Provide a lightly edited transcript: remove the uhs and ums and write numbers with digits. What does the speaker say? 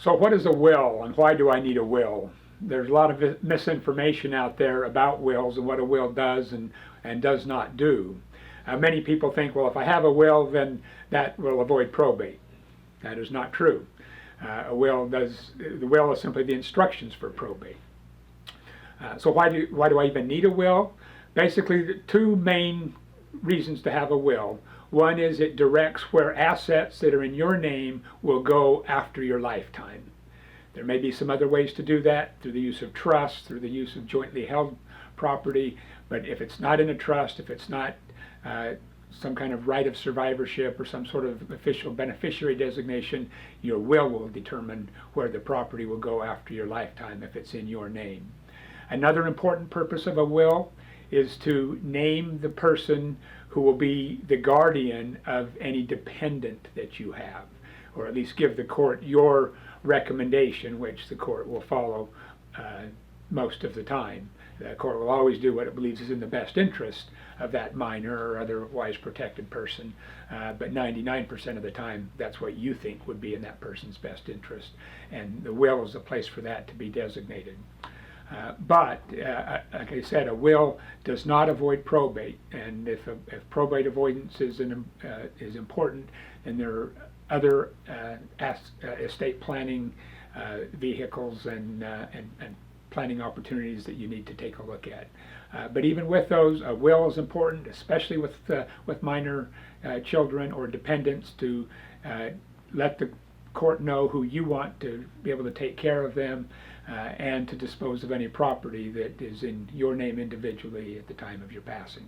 So what is a will, and why do I need a will? There's a lot of misinformation out there about wills and what a will does and does not do. Many people think, well, if I have a will, then that will avoid probate. That is not true. The will is simply the instructions for probate. So why do I even need a will? Basically, the two main reasons to have a will. One is it directs where assets that are in your name will go after your lifetime. There may be some other ways to do that, through the use of trust, through the use of jointly held property, but if it's not in a trust, if it's not some kind of right of survivorship or some sort of official beneficiary designation, your will determine where the property will go after your lifetime if it's in your name. Another important purpose of a will is to name the person who will be the guardian of any dependent that you have, or at least give the court your recommendation, which the court will follow most of the time. The court will always do what it believes is in the best interest of that minor or otherwise protected person, but 99% of the time that's what you think would be in that person's best interest, and the will is a place for that to be designated. But like I said, a will does not avoid probate, and if probate avoidance is important, then there are other estate planning vehicles and planning opportunities that you need to take a look at. But even with those, a will is important, especially with minor children or dependents, to let the court know who you want to be able to take care of them, and to dispose of any property that is in your name individually at the time of your passing.